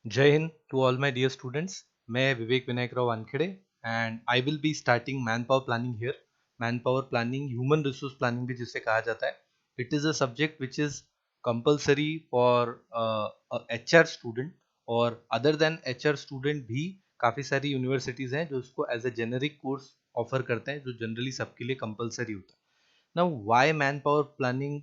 Jai Hind to all my dear students. मैं विवेक Vinayak Rao Wankhede and I will be starting manpower planning here. Manpower planning, human resource planning भी जिसे कहा जाता है. It is a subject which is compulsory for a HR student और other than HR student भी काफ़ी सारी यूनिवर्सिटीज़ हैं जो इसको as a generic course offer करते हैं जो जनरली सबके लिए कंपलसरी होता है. Now why man power planning,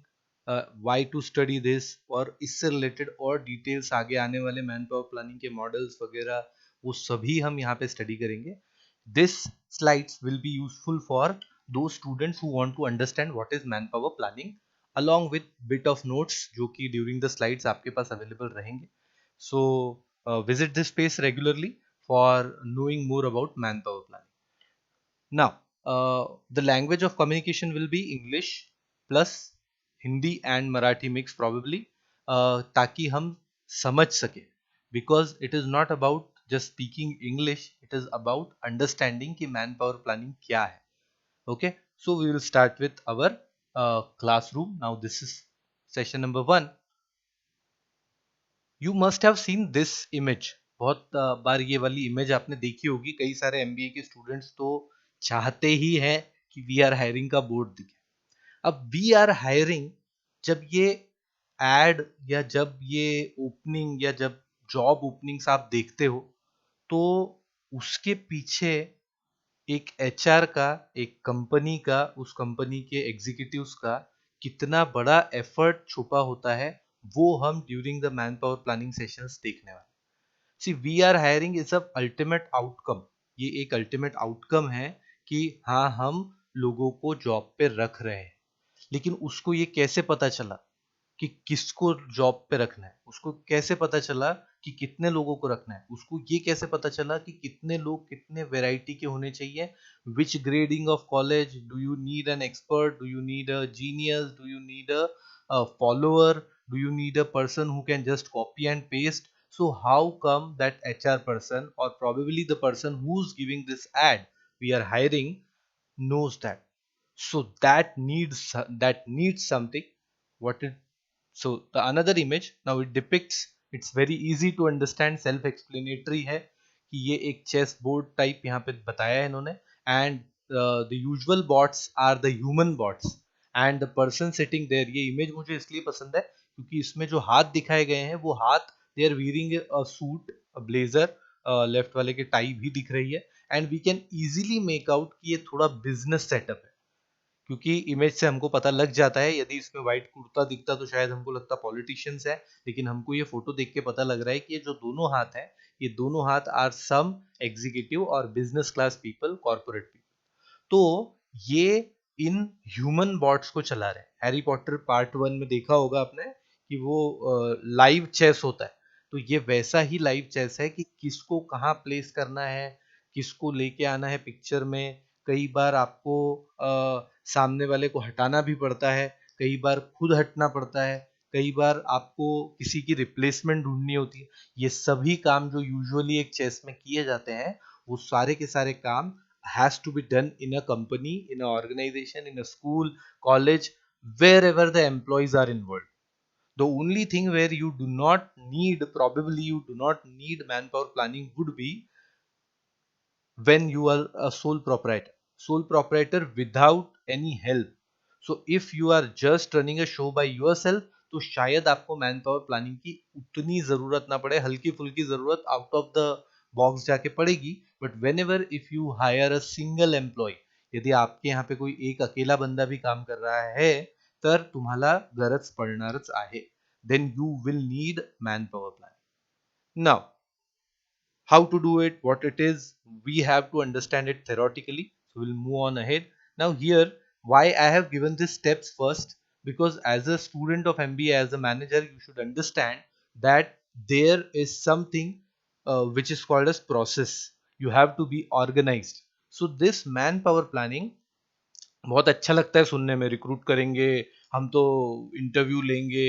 why to study this, और इससे रिलेटेड और डिटेल्स आगे आने वाले मैन पावर प्लानिंग के मॉडल्स वगैरह वो सभी हम यहाँ पे स्टडी करेंगे. This slides will be useful for those students who want to understand what is man power planning along with bit of notes जो कि during the slides आपके पास available रहेंगे. So visit this space regularly for knowing more about manpower planning. Now, the language of communication will be English plus Hindi and Marathi mix probably, ताकि हम समझ सके. Because it is not about just speaking English, it is about understanding कि manpower planning क्या है. Okay, so we will start with our classroom. Now this is session number 1. You must have seen this image. बहुत बार ये वाली image आपने देखी होगी. कई सारे एमबीए के स्टूडेंट्स तो चाहते ही हैं कि वी आर हायरिंग का बोर्ड दिखे. अब वी आर हायरिंग जब ये एड या जब ये ओपनिंग या जब जॉब ओपनिंग्स आप देखते हो तो उसके पीछे एक एचआर का, एक कंपनी का, उस कंपनी के एग्जीक्यूटिव्स का कितना बड़ा एफर्ट छुपा होता है वो हम during the man power planning sessions देखने वाले. See we are hiring is a ultimate outcome. ये एक अल्टीमेट आउटकम है कि हाँ हम लोगों को जॉब पे रख रहे हैं. लेकिन उसको ये कैसे पता चला कि किसको जॉब पे रखना है, उसको कैसे पता चला कि कितने लोगों को रखना है, उसको ये कैसे पता चला कि कितने लोग कितने वैरायटी के होने चाहिए, which grading of college, do you need an expert, do you need a genius, do you need a follower, do you need a person who can just copy and paste. So how come that HR person or probably the person who's giving this ad we are hiring knows that? So that needs something. What it So the another image now it depicts, it's very easy to understand, self explanatory है कि ये एक chess board type यहाँ पे बताया है इन्होंने. And the usual bots are the human bots and the person sitting there. ये इमेज मुझे इसलिए पसंद है क्योंकि इसमें जो हाथ दिखाए गए हैं वो हाथ, they are wearing a suit, a blazer. Left वाले के टाई भी दिख रही है and we can easily make out कि ये थोड़ा बिजनेस सेटअप है क्योंकि इमेज से हमको पता लग जाता है. यदि इसमें व्हाइट कुर्ता दिखता तो शायद हमको लगता पॉलिटिशियंस है, लेकिन हमको ये फोटो देख के पता लग रहा है कि ये जो दोनों हाथ हैं ये दोनों हाथ आर सम एग्जीक्यूटिव और business class people, corporate people. तो ये इन ह्यूमन बॉट्स को चला रहे हैं. हैरी पॉटर पार्ट 1 में देखा होगा आपने कि वो लाइव चेस होता है. तो ये वैसा ही लाइव चेस है कि किसको कहाँ प्लेस करना है, किसको लेके आना है पिक्चर में. कई बार आपको सामने वाले को हटाना भी पड़ता है, कई बार खुद हटना पड़ता है, कई बार आपको किसी की रिप्लेसमेंट ढूंढनी होती है. ये सभी काम जो यूजुअली एक चेस में किए जाते हैं वो सारे के सारे काम has to be done in a company, in an organization, in a school, college, wherever the employees are involved. The only thing where you do not need, probably you do not need manpower planning would be when you are a sole proprietor without any help. So if you are just running a show by yourself तो शायद आपको man power planning की उतनी जरूरत ना पड़े, हल्की फुल्की जरूरत आउट ऑफ द बॉक्स जाके पड़ेगी. But whenever if you hire a single employ, यदि आपके यहाँ पे कोई एक अकेला बंदा भी काम कर रहा है तर तुम्हाला गरज पडणारच आहे. Then you will need man power planning. Now how to do it, what it is, we have to understand it theoretically. So we'll move on ahead. Now here, why I have given these steps first, because as a student of MBA, as a manager, you should understand that there is something which is called as process. You have to be organized. So this manpower planning बहुत अच्छा लगता है सुनने में. Recruit करेंगे, हम तो interview लेंगे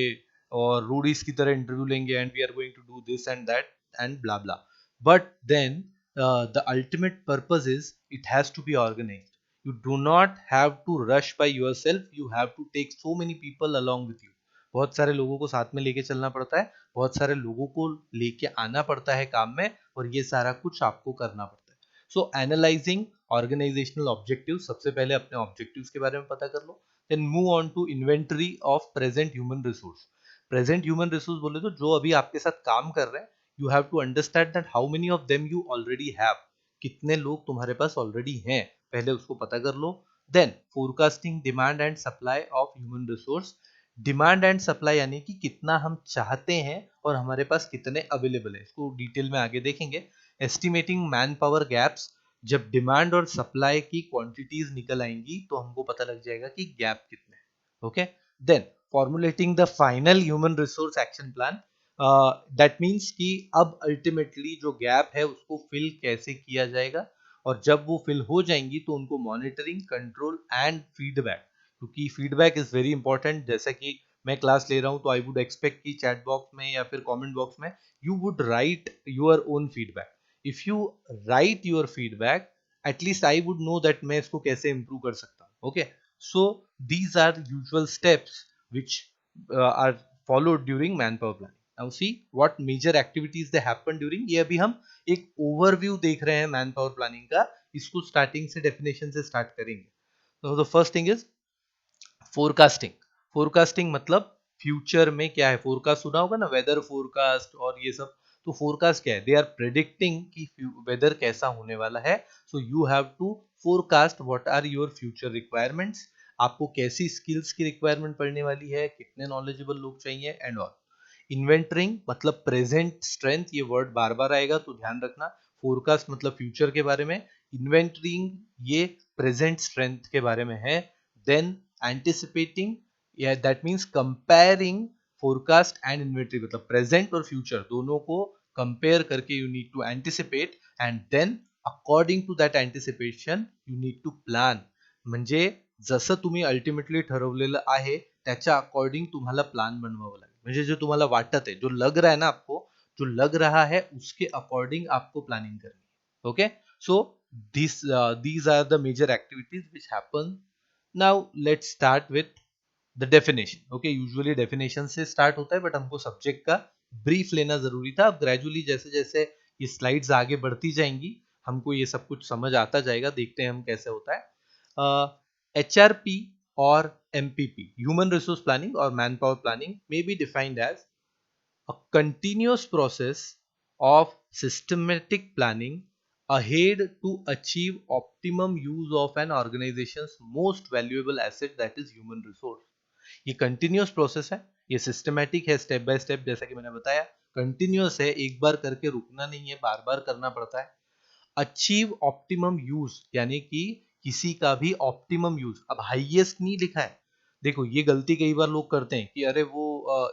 और रोडीज की तरह इंटरव्यू लेंगे and we are going to do this and that and blah blah. But then the ultimate purpose is it has to be organised. You do not have to rush by yourself, you have to take so many people along with you. बहुत सारे लोगों को साथ में लेके चलना पड़ता है, बहुत सारे लोगों को लेके आना पड़ता है काम में, और ये सारा कुछ आपको करना पड़ता है। सो एनालाइजिंग ऑर्गेनाइजेशनल ऑब्जेक्टिव, सबसे पहले अपने ऑब्जेक्टिव्स के बारे में पता कर लो, then move on to inventory of present human resource. Present human resource बोले तो जो अभी आपके साथ काम कर रहे हैं, you have to understand that how many of them you already have, कितने लोग तुम्हारे पास ऑलरेडी हैं, पहले उसको पता कर लो। Then forecasting demand and supply of human resource. Demand and supply यानी कि कितना हम चाहते हैं और हमारे पास कितने अवेलेबल है, इसको डिटेल में आगे देखेंगे। एस्टिमेटिंग मैन पावर गैप्स, जब डिमांड और सप्लाई की क्वांटिटीज निकल आएंगी तो हमको पता लग जाएगा कि गैप कितने हैं। Okay, then formulating the final human resource action plan, that means कि अब अल्टीमेटली जो गैप है उसको फिल कैसे किया जाएगा, और जब वो फिल हो जाएंगी तो उनको मॉनिटरिंग, कंट्रोल एंड फीडबैक, क्योंकि फीडबैक इज वेरी इंपॉर्टेंट। जैसे कि मैं क्लास ले रहा हूं तो आई वुड एक्सपेक्ट कि चैट बॉक्स में या फिर कमेंट बॉक्स में you would write your own feedback. If you write your feedback, at least I would know that मैं इसको कैसे इंप्रूव कर सकता हूँ। Okay, so these are usual steps which are followed during manpower planning. Now see what major activities they happen during, ये अभी हम एक ओवरव्यू देख रहे हैं मैन पावर प्लानिंग का, इसको स्टार्टिंग से डेफिनेशन से स्टार्ट करेंगे। तो the first thing is forecasting. Forecasting मतलब फ्यूचर में क्या है, फोरकास्ट सुना होगा ना, वेदर फोरकास्ट और ये सब। तो फोरकास्ट क्या है, दे आर प्रेडिक्टिंग कि वेदर कैसा होने वाला है। So you have to forecast what are your future requirements, आपको कैसी स्किल्स की रिक्वायरमेंट पड़ने वाली है, कितने नॉलेजेबल लोग चाहिए एंड ऑल। इन्वेंटरिंग मतलब प्रेजेंट स्ट्रेंथ, ये वर्ड बार बार आएगा तो ध्यान रखना। फोरकास्ट मतलब फ्यूचर के बारे में, इन्वेंटरिंग ये प्रेजेंट स्ट्रेंथ के बारे में है। देन एंटिसिपेटिंग, या that means comparing forecast and inventory, मतलब प्रेजेंट और फ्यूचर दोनों को कंपेयर करके you need to anticipate, and then according to that anticipation you need to plan. म्हणजे जसं तुम्ही अल्टिमेटली ठरवलेलं आहे त्याच्या अकॉर्डिंग तुम्हाला प्लान बनवावं लागेल, म्हणजे जो तुम्हाला वाटत है, जो लग रहा है ना आपको, जो लग रहा है उसके अकॉर्डिंग आपको प्लानिंग करनी है। Okay, so these are the major activities which happen. Now let's start with the definition. Okay, usually definition से start होता है, बट हमको सब्जेक्ट का ब्रीफ लेना जरूरी था। अब ग्रेजुअली जैसे जैसे ये स्लाइड्स आगे बढ़ती जाएंगी हमको ये सब कुछ समझ आता जाएगा, देखते हैं हम कैसे होता है। HRP or MPP, human resource planning or manpower planning, may be defined as a continuous process of systematic planning ahead to achieve optimum use of an organization's most valuable asset, that is human resource. ये continuous process है, ये systematic है, step by step, जैसा कि मैंने बताया continuous है, एक बार करके रुकना नहीं है, बार बार करना पड़ता है। अचीव ऑप्टिमम यूज यानी कि किसी का भी ऑप्टिमम यूज, अब हाईएस्ट नहीं लिखा है। देखो ये गलती कई बार लोग करते हैं कि अरे वो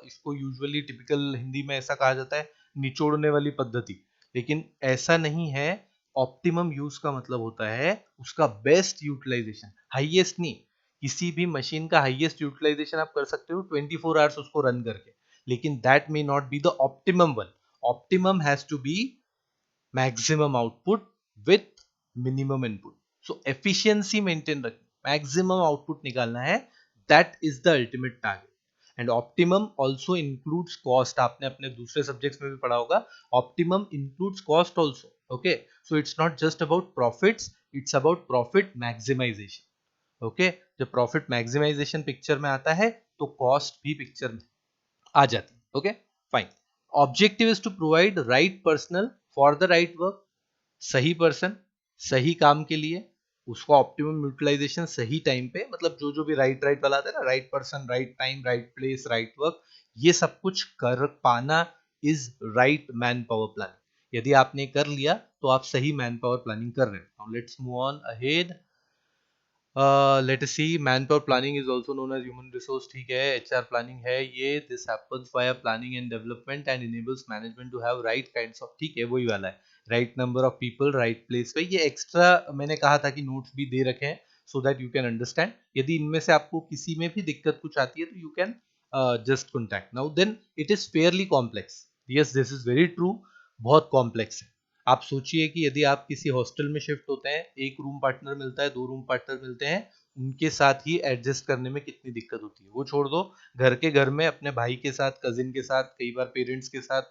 इसको यूजुअली टिपिकल हिंदी में ऐसा कहा जाता है निचोड़ने वाली पद्धति, लेकिन ऐसा नहीं है। ऑप्टिमम यूज का मतलब होता है उसका बेस्ट यूटिलाइजेशन, हाईएस्ट नहीं। किसी भी मशीन का हाईएस्ट यूटिलाइजेशन आप कर सकते हो 24 आवर्स उसको रन करके, लेकिन that may not be the optimum one. Optimum has to be maximum output with minimum input. So efficiency maintain रखनी, मैक्सिमम आउटपुट निकालना है, that is the ultimate target. And optimum also includes cost, आपने अपने दूसरे subjects में भी पढ़ा होगा, optimum includes cost also. Okay, so it's not just about profits, it's about profit maximisation. ओके, जब प्रॉफिट मैक्सिमाइजेशन पिक्चर में आता है तो कॉस्ट भी पिक्चर में आ जाती है। Okay, fine. Objective is to provide right personal for the right work, सही पर्सन सही काम के लिए, उसका ऑप्टिमम यूटिलाइजेशन सही टाइम पे, मतलब जो जो भी राइट राइट वाला आता है ना, right person right time right place right work, ये सब कुछ कर पाना is right man power planning. यदि आपने कर लिया तो आप सही मैन पावर प्लानिंग कर रहे हो। Let's move on ahead. Let us see, man power planning is also known as human resource, ठीक है, एचआर प्लानिंग है ये। This happens via planning and development and enables management to have right kinds of, ठीक है वही वाला है, right number of people right place पे। ये एक्स्ट्रा मैंने कहा था कि नोट्स भी दे रखे हैं so that you can understand. यदि इनमें से आपको किसी में भी दिक्कत कुछ आती है तो you can just contact. Now then it is fairly complex, yes this is very true, बहुत कॉम्प्लेक्स है। आप सोचिए कि यदि आप किसी हॉस्टल में शिफ्ट होते हैं, एक रूम पार्टनर मिलता है, दो रूम पार्टनर मिलते हैं, उनके साथ ही एडजस्ट करने में कितनी दिक्कत होती है। वो छोड़ दो, घर में अपने भाई के साथ, कजिन के साथ, कई बार पेरेंट्स के साथ,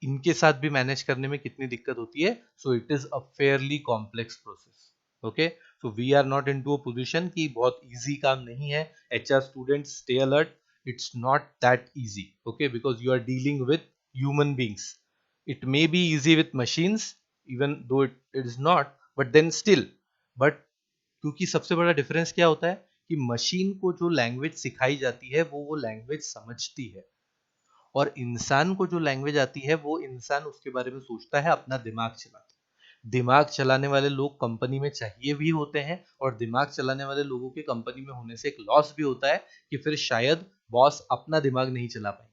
इनके साथ भी मैनेज करने में कितनी दिक्कत होती है। So it is a fairly complex process. Okay, so we are not into a position कि बहुत ईजी काम नहीं है। HR student stay alert, it's not that easy. Okay, because you are dealing with human beings. It may be easy with machines, even though it is not, but then still, but क्योंकि सबसे बड़ा difference क्या होता है कि machine को जो language सिखाई जाती है वो लैंग्वेज समझती है, और इंसान को जो लैंग्वेज आती है वो इंसान उसके बारे में सोचता है, अपना दिमाग चलाता है। दिमाग चलाने वाले लोग कंपनी में चाहिए भी होते हैं, और दिमाग चलाने वाले लोगों के कंपनी में होने से एक लॉस भी होता है कि फिर शायद बॉस अपना दिमाग नहीं चला पाएंगे,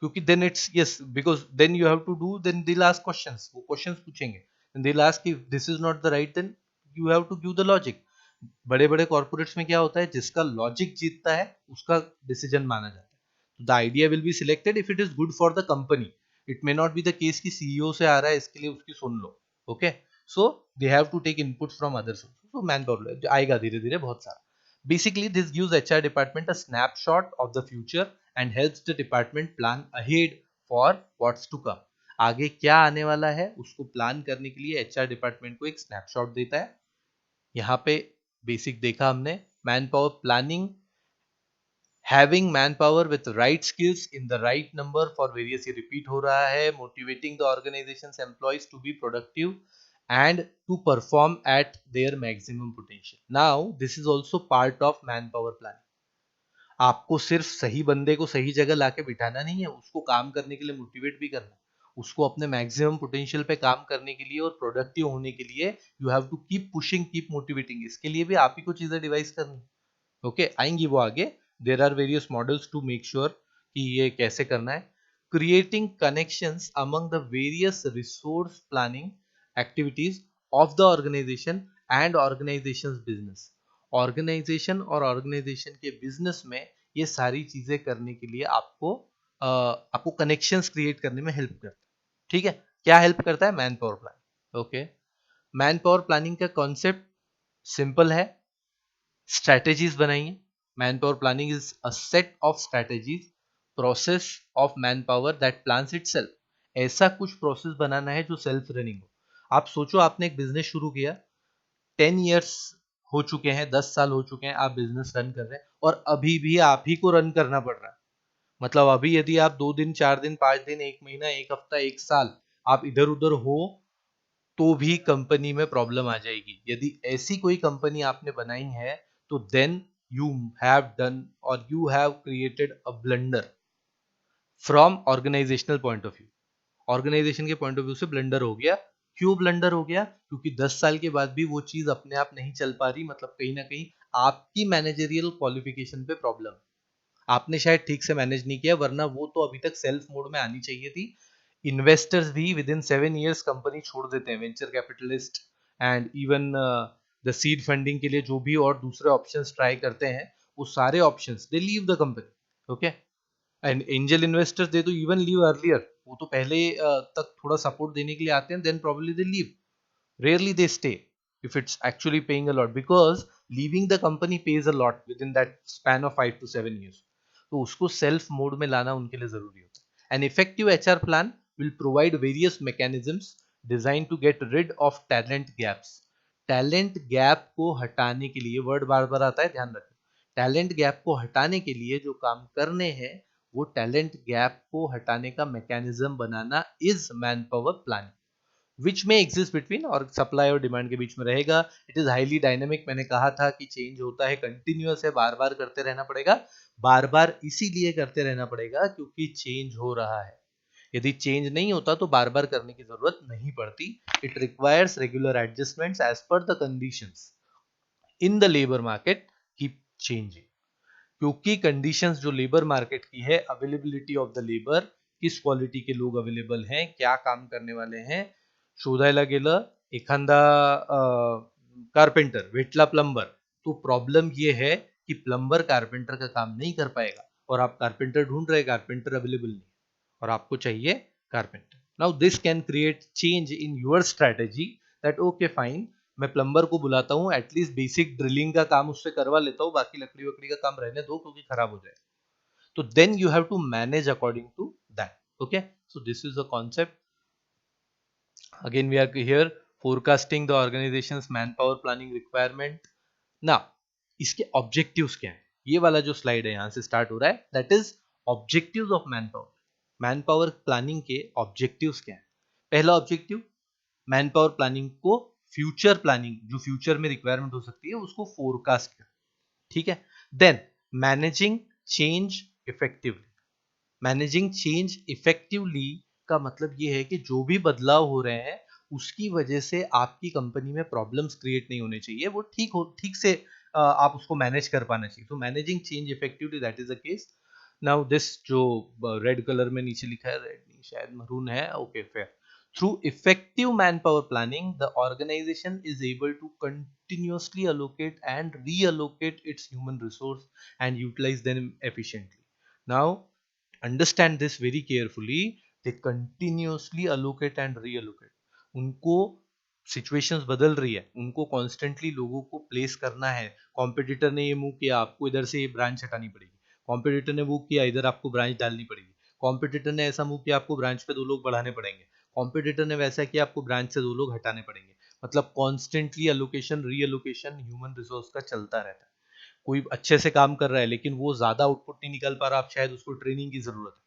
क्योंकि then it's yes, because then you have to do, then they ask questions, वो क्वेश्चंस पूछेंगे, they ask if this is not the right, then you have to give the logic. बड़े बड़े कॉर्पोरेट्स में क्या होता है, जिसका लॉजिक जीतता है उसका डिसीजन माना जाता है। The idea will be selected if it is good for the company. It may not be the case कि सीईओ से आ रहा है इसके लिए उसकी सुन लो। Okay, so they have to take input from other sources. So man power आएगा धीरे धीरे बहुत सारा। Basically, this gives HR department a snapshot of the future and helps the department plan ahead for what's to come. आगे क्या आने वाला है उसको प्लान करने के लिए HR डिपार्टमेंट को एक स्नैपशॉट देता है। यहाँ पे बेसिक देखा हमने, man power planning, having man power with right skills in the right number for various, ये रिपीट हो रहा है, motivating the organisations employees to be productive and to perform at their maximum potential. Now, this is also part of manpower planning. आपको सिर्फ सही बंदे को सही जगह लाके बिठाना नहीं है, उसको काम करने के लिए मोटिवेट भी करना है, उसको अपने मैक्सिमम पोटेंशियल पे काम करने के लिए और प्रोडक्टिव होने के लिए you have to keep pushing, keep motivating. इसके लिए भी आप ही को चीजें डिवाइस करनी है। ओके, आएंगी वो आगे। There are various models to make sure कि ये कैसे करना है। Creating connections among the various resource planning activities of the organisation and organisations business. Organisation और ऑर्गेनाइजेशन के बिजनेस में ये सारी चीजें करने के लिए आपको कनेक्शंस क्रिएट करने में हेल्प करता है। ठीक है, क्या हेल्प करता है? Man power planning. Okay, man power planning का कॉन्सेप्ट सिंपल है, स्ट्रैटेजीज बनाइए। Man power planning is a set of strategies, process of man power that plans itself. ऐसा कुछ प्रोसेस बनाना है जो सेल्फ रनिंग हो। आप सोचो, आपने एक बिजनेस शुरू किया, 10 years हो चुके हैं, 10 साल हो चुके हैं, आप बिजनेस रन कर रहे हैं, और अभी भी आप ही को रन करना पड़ रहा है। मतलब अभी यदि आप 2 दिन, 4 दिन, 5 दिन, 1 महीना, 1 हफ्ता, 1 साल आप इधर उधर हो तो भी कंपनी में प्रॉब्लम आ जाएगी। यदि ऐसी कोई कंपनी आपने बनाई है तो देन यू हैव डन और you have created a blunder from organisational point of view. Organisation के पॉइंट ऑफ व्यू से ब्लंडर हो गया। क्यों ब्लंडर हो गया? क्योंकि 10 साल के बाद भी वो चीज अपने आप नहीं चल पा रही, मतलब कहीं ना कहीं आपकी मैनेजरियल क्वालिफिकेशन पे प्रॉब्लम, आपने शायद ठीक से मैनेज नहीं किया, वरना वो तो अभी तक सेल्फ मोड में आनी चाहिए थी। इन्वेस्टर्स भी विद इन 7 years कंपनी छोड़ देते हैं, venture capitalist and even the seed funding के लिए जो भी और दूसरे ऑप्शंस ट्राई करते हैं, वो सारे options they leave the company. Okay, and angel investors दे तो इवन लीव अर्लियर, वो तो पहले तक थोड़ा सपोर्ट देने के लिए आते हैं, then probably they leave, rarely they stay if it's actually paying a lot, because leaving the company pays a lot within that span of 5 to 7 years. तो उसको सेल्फ मोड में लाना उनके लिए जरूरी होता है। An effective HR plan will provide various mechanisms designed to get rid of talent gaps. Talent gap को हटाने के लिए, वर्ड बार बार आता है, ध्यान रखना, टैलेंट गैप को हटाने के लिए जो काम करने हैं वो टैलेंट गैप को हटाने का मैकेनिज्म बनाना is man power planning, which में एग्जिस्ट बिटवीन, और सप्लाई और डिमांड के बीच में रहेगा। इट इज हाईली डायनेमिक, मैंने कहा था कि चेंज होता है, कंटिन्यूअस है, बार बार करते रहना पड़ेगा। बार बार इसीलिए करते रहना पड़ेगा क्योंकि चेंज हो रहा है। यदि चेंज नहीं होता तो बार बार करने की जरूरत नहीं पड़ती। It requires regular adjustments as per the conditions in the labour market keep changing. क्योंकि कंडीशंस जो लेबर मार्केट की है, अवेलेबिलिटी ऑफ द लेबर, किस क्वालिटी के लोग अवेलेबल हैं, क्या काम करने वाले हैं, शोधायला गेलं एखादा कारपेंटर भेटला प्लंबर, तो प्रॉब्लम ये है कि प्लंबर कारपेंटर का काम नहीं कर पाएगा, और आप कारपेंटर ढूंढ रहे, कारपेंटर अवेलेबल नहीं, और आपको चाहिए carpenter. Now this can create change in your strategy that okay fine, मैं प्लम्बर को बुलाता हूँ, एटलीस्ट बेसिक ड्रिलिंग का काम उससे करवा लेता हूँ, बाकी लकड़ी वकड़ी का काम रहने दो क्योंकि खराब हो जाए. तो then you have to manage according to that. Okay, so this is the concept. Again we are here forecasting the organization's manpower planning requirement. Now इसके ऑब्जेक्टिव्स क्या है, ये वाला जो स्लाइड है यहाँ से स्टार्ट हो रहा है, that is objectives of manpower. Manpower planning के ऑब्जेक्टिव्स क्या है. पहला ऑब्जेक्टिव, मैनपावर प्लानिंग को फ्यूचर प्लानिंग, जो फ्यूचर में रिक्वायरमेंट हो सकती है उसको फोरकास्ट कर. ठीक है. Then managing change effectively. Managing change effectively का मतलब ये है कि जो भी बदलाव हो रहे हैं उसकी वजह से आपकी कंपनी में प्रॉब्लम्स क्रिएट नहीं होने चाहिए, वो ठीक से आप उसको मैनेज कर पाना चाहिए. तो managing change effectively, that is the case. Now this जो रेड कलर में नीचे लिखा है, रेड नहीं शायद मरून है, okay fair. Through effective manpower planning, the organization is able to continuously allocate and reallocate its human resource and utilize them efficiently. Now, understand this very carefully. They continuously allocate and reallocate. उनको situations बदल रही है, उनको constantly लोगों को place करना है. Competitor ने ये मूव किया, आपको इधर से ये ब्रांच हटानी पड़ेगी. कॉम्पिटिटर ने मूव किया, इधर आपको ब्रांच डालनी पड़ेगी. कॉम्पिटिटर ने ऐसा मूव किया, आपको ब्रांच पे 2 लोग बढ़ाने पड़ेंगे. कॉम्पिटिटर ने वैसा किया, आपको ब्रांच से 2 लोग हटाने पड़ेंगे. मतलब कॉन्स्टेंटली अलोकेशन रीअलोकेशन ह्यूमन रिसोर्स का चलता रहता है. कोई अच्छे से काम कर रहा है लेकिन वो ज्यादा आउटपुट नहीं निकल पा रहा, आप शायद उसको ट्रेनिंग की जरूरत है.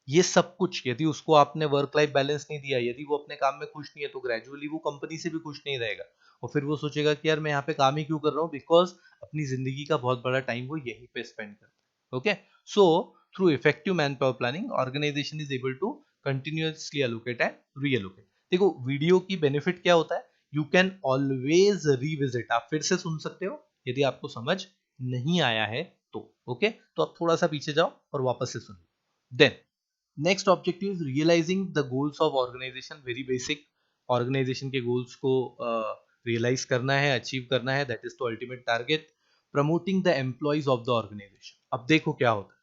ये सब कुछ यदि उसको आपने वर्क लाइफ बैलेंस नहीं दिया, यदि वो अपने काम में खुश नहीं है, तो ग्रेजुअली वो कंपनी से भी खुश नहीं रहेगा. और फिर वो सोचेगा कि यार मैं यहाँ पे काम ही क्यों कर रहा हूँ, बिकॉज अपनी जिंदगी का बहुत बड़ा टाइम वो यहीं पे स्पेंड करता है. Okay, so through effective man power planning organisation is able to continuously allocate and reallocate. देखो वीडियो की बेनिफिट क्या होता है, यू कैन ऑलवेज रिविजिट. आप फिर से सुन सकते हो यदि आपको समझ नहीं आया है तो. ओके, तो आप थोड़ा सा पीछे जाओ और वापस से सुनो. Then next objective is realising the goals of organisation. Very basic, organisation के गोल्स को रियलाइज करना है, अचीव करना है, that is the ultimate target. Promoting the employees of the organisation. अब देखो क्या होता है,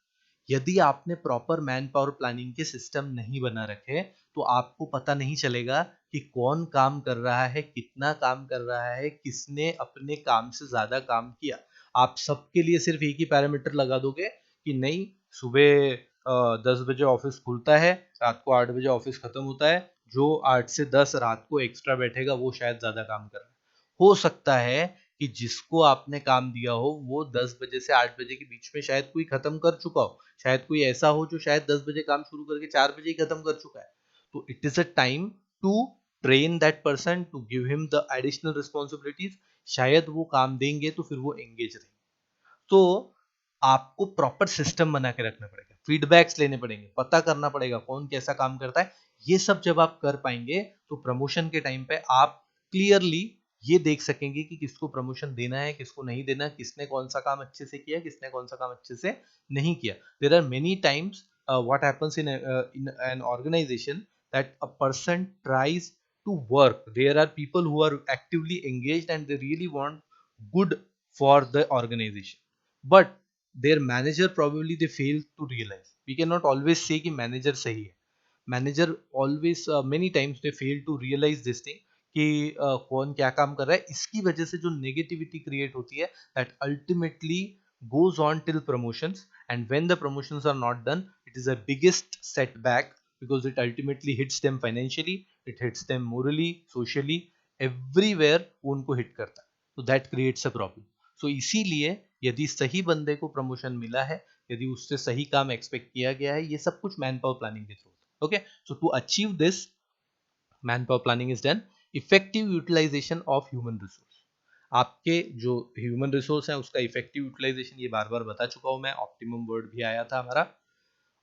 यदि आपने प्रॉपर मैन पावर प्लानिंग के सिस्टम नहीं बना रखे तो आपको पता नहीं चलेगा कि कौन काम कर रहा है, कितना काम कर रहा है, किसने अपने काम से ज्यादा काम किया. आप सबके लिए सिर्फ एक ही पैरामीटर लगा दोगे कि नहीं, सुबह 10 बजे ऑफिस खुलता है, रात को 8 बजे ऑफिस खत्म होता है, जो 8 से 10 रात को एक्स्ट्रा बैठेगा वो शायद ज्यादा काम कर रहा है. हो सकता है कि जिसको आपने काम दिया हो वो 10 बजे से 8 बजे के बीच में शायद कोई खत्म कर चुका हो, शायद कोई ऐसा हो जो शायद 10 बजे काम शुरू करके 4 बजे ही खत्म कर चुका है. तो it is a time to train that person, to give him the additional responsibilities. शायद वो काम देंगे तो फिर वो एंगेज रहेंगे. तो आपको प्रॉपर सिस्टम बना के रखना पड़ेगा, फीडबैक्स लेने पड़ेंगे, पता करना पड़ेगा कौन कैसा काम करता है. ये सब जब आप कर पाएंगे तो प्रमोशन के टाइम पे आप क्लियरली ये देख सकेंगे कि किसको प्रमोशन देना है, किसको नहीं देना, किसने कौन सा काम अच्छे से किया, किसने कौन सा काम अच्छे से नहीं किया. There are many times what happens in an organization that a person tries to work. There are people who are actively engaged and they really want good for the organization, but their manager probably they fail to realize. We cannot always say कि manager सही है. Manager always many times they fail to realize this thing कि कौन क्या काम कर रहा है. इसकी वजह से जो नेगेटिविटी क्रिएट होती है, that ultimately goes on till promotions, and when the promotions are not done, it is a biggest setback because it ultimately hits them financially, it hits them morally, socially, everywhere वो उनको hit करता है. तो that creates a problem. सो इसीलिए यदि सही बंदे को प्रमोशन मिला है, यदि उससे सही काम एक्सपेक्ट किया गया है, ये सब कुछ मैन पावर प्लानिंग के through. Okay, so to achieve this man power planning is done. Effective utilisation of human resource. आपके जो ह्यूमन रिसोर्स है उसका इफेक्टिव यूटिलाइजेशन, ये बार बार बता चुका हूं मैं, ऑप्टिमम वर्ड भी आया था हमारा.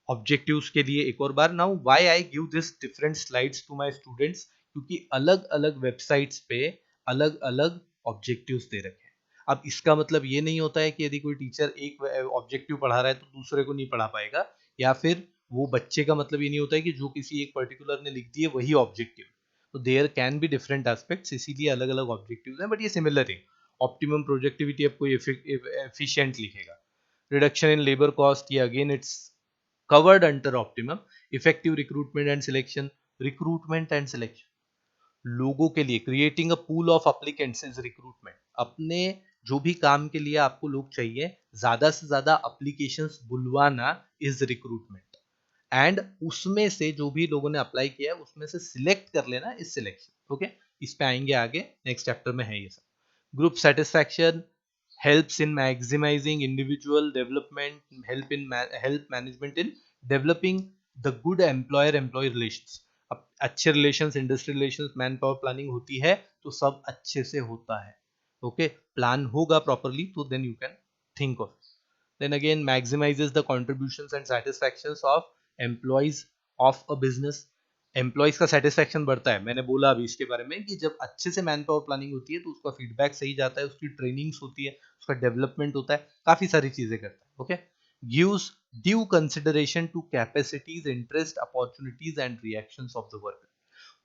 ऑब्जेक्टिव्स के लिए एक और बार. Now why I give this different slides to my students, क्योंकि अलग अलग वेबसाइट्स पे अलग अलग ऑब्जेक्टिव्स दे रखे हैं. अब इसका मतलब ये नहीं होता है कि यदि कोई टीचर एक ऑब्जेक्टिव पढ़ा रहा है तो दूसरे को नहीं पढ़ा पाएगा, या फिर वो बच्चे का मतलब ये नहीं होता है कि जो किसी एक पर्टिकुलर ने लिख दिए वही ऑब्जेक्टिव. तो there can be different aspects, इसीलिए अलग अलग ऑब्जेक्टिव्स हैं, बट ये सिमिलर है. ऑप्टिमम प्रोडक्टिविटी अब कोई एफिशिएंट लिखेगा. रिडक्शन इन लेबर कॉस्ट, ये again it's covered under optimum. Effective recruitment and selection, recruitment and selection. लोगों के लिए creating a pool of applicants is recruitment. अपने जो भी काम के लिए आपको लोग चाहिए, ज्यादा से ज्यादा एप्लीकेशंस बुलवाना इज रिक्रूटमेंट। एंड उसमें से जो भी लोगों ने अप्लाई किया है उसमें से सिलेक्ट कर लेना इज सिलेक्शन। ओके, इस पे आएंगे आगे, नेक्स्ट चैप्टर में है ये सब। Group satisfaction helps in maximizing individual development, help management in developing the good employer employee relations। अब अच्छे relations, industry relations, man power planning होती है तो सब अच्छे से होता है। ओके, प्लान होगा प्रॉपरली तो then you can think of. then again maximizes the contributions and satisfactions of employees of a business। Employees का सेटिस्फेक्शन बढ़ता है, मैंने बोला अभी इसके बारे में कि जब अच्छे से मैन पावर प्लानिंग होती है तो उसका फीडबैक सही जाता है, उसकी ट्रेनिंग्स होती है, उसका डेवलपमेंट होता है, काफी सारी चीजें करता है। Okay, gives due consideration to capacities, interest, opportunities and reactions of the worker.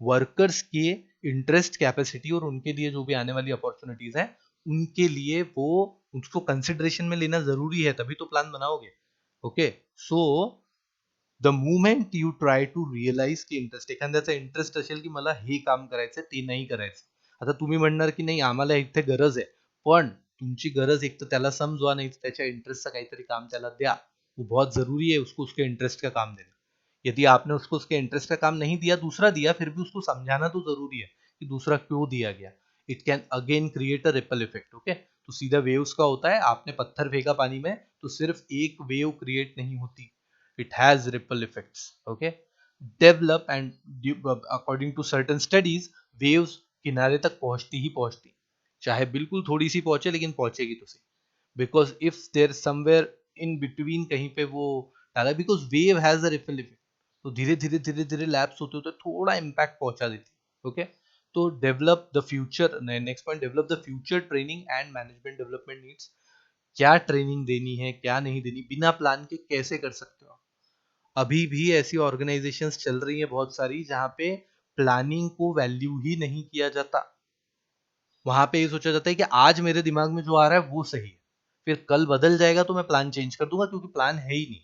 Workers के इंटरेस्ट, कैपेसिटी और उनके लिए जो भी आने वाली अपॉर्चुनिटीज है उनके लिए वो उसको कंसिडरेशन में लेना जरूरी है, तभी तो प्लान बनाओगे। Okay, so the moment you try to realise की इंटरेस्ट, एखाद्याचा इंटरेस्ट असेल की मला हे काम करायचंय ते नाही करायचं, आता तुम्ही म्हणणार की नाही आम्हाला इथे गरज आहे, पण तुमची गरज एक तर त्याला समजवा, नाही तर त्याच्या इंटरेस्टचं काहीतरी काम त्याला द्या। वो बहुत जरूरी है उसको उसके इंटरेस्ट का काम देना। यदि आपने उसको उसके इंटरेस्ट का काम नहीं दिया, दूसरा दिया, फिर भी उसको समझाना तो जरूरी है कि दूसरा क्यों दिया गया। It can again create a ripple effect. Okay, तो सीधा वेव्स का होता है, आपने पत्थर फेंका पानी में तो सिर्फ एक वेव क्रिएट नहीं होती, it has ripple effects। okay, develop and according to certain studies waves किनारे तक पहुंचती ही पहुंचती, चाहे बिल्कुल थोड़ी सी पहुंचे लेकिन पहुंचेगी तो सही। Because if there somewhere in between कहीं पे वो डाला, because wave has a ripple effect, तो धीरे धीरे धीरे धीरे लैप्स होते होते थोड़ा इम्पैक्ट पहुंचा देती। ओके, तो develop the future, next point, develop the future training and management development needs. क्या ट्रेनिंग देनी है, क्या नहीं देनी, बिना प्लान के कैसे कर सकते हो। अभी भी ऐसी ऑर्गेनाइजेशंस चल रही है बहुत सारी जहां पे प्लानिंग को वैल्यू ही नहीं किया जाता। वहां पे ये सोचा जाता है कि आज मेरे दिमाग में जो आ रहा है वो सही है, फिर कल बदल जाएगा तो मैं प्लान चेंज कर दूंगा क्योंकि प्लान है ही नहीं।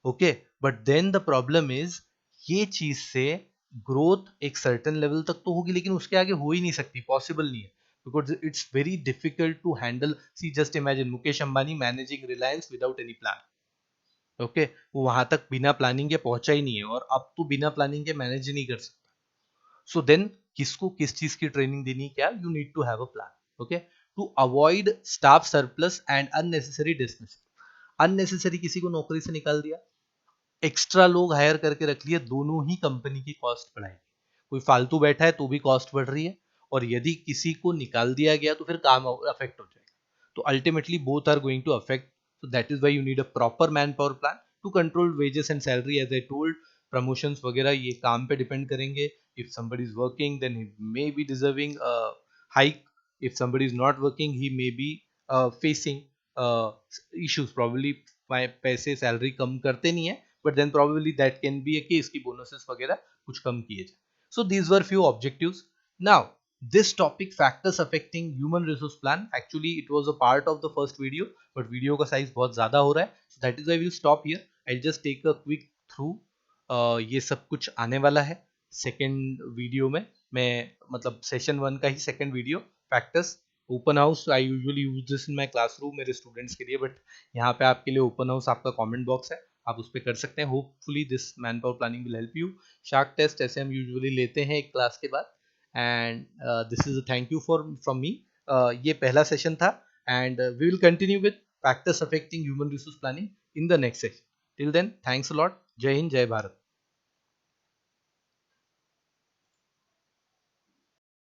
Okay, but then the problem is ये चीज से ग्रोथ एक सर्टेन लेवल तक तो होगी लेकिन उसके आगे हो ही नहीं सकती, पॉसिबल नहीं है, because it's very difficult to handle. See just imagine Mukesh Ambani managing Reliance without any plan. Okay, वो वहां तक बिना प्लानिंग के पहुंचा ही नहीं है और अब तो बिना प्लानिंग के मैनेज ही नहीं कर सकता। सो देन किसको किस चीज की ट्रेनिंग देनी, क्या, you need to have a plan. Okay, to avoid staff surplus and unnecessary dismiss. Unnecessary किसी को नौकरी से निकाल दिया, एक्स्ट्रा लोग हायर करके रख लिए, दोनों ही कंपनी की कॉस्ट बढ़ाएगी। कोई फालतू बैठा है तो भी कॉस्ट बढ़ रही है, और यदि किसी को निकाल दिया गया तो फिर काम अफेक्ट हो जाएगा, तो ultimately both are going to affect. so that is why you need a proper manpower plan to control wages and salary, as I told। promotions वगैरह ये काम पे डिपेंड करेंगे। if somebody is working then he may be deserving a hike, if somebody is not working he may be facing issues probably। पैसे salary कम करते नहीं है, but then probably that can be a case कि bonuses वगैरह कुछ कम किए जाए। so these were few objectives। now this topic, factors affecting human resource plan, actually it was a part of the first video, but video का size बहुत ज्यादा हो रहा है, so that is why we'll stop here। I'll just take a quick through। ये सब कुछ आने वाला है सेकेंड वीडियो में, मैं मतलब सेशन 1 का ही second video, factors. Open house I usually use this in my classroom मेरे स्टूडेंट्स के लिए, बट यहाँ पे आपके लिए ओपन हाउस आपका कमेंट बॉक्स है, आप उस पर कर सकते हैं। Hopefully this man power planning will help you. शार्क टेस्ट ऐसे हम यूजुअली लेते हैं एक क्लास के बाद, and this is a thank you for from me. ये पहला सेशन था, and we will continue with factors affecting human resource planning in the next section। Till then, thanks a lot। जय हिंद, जय भारत।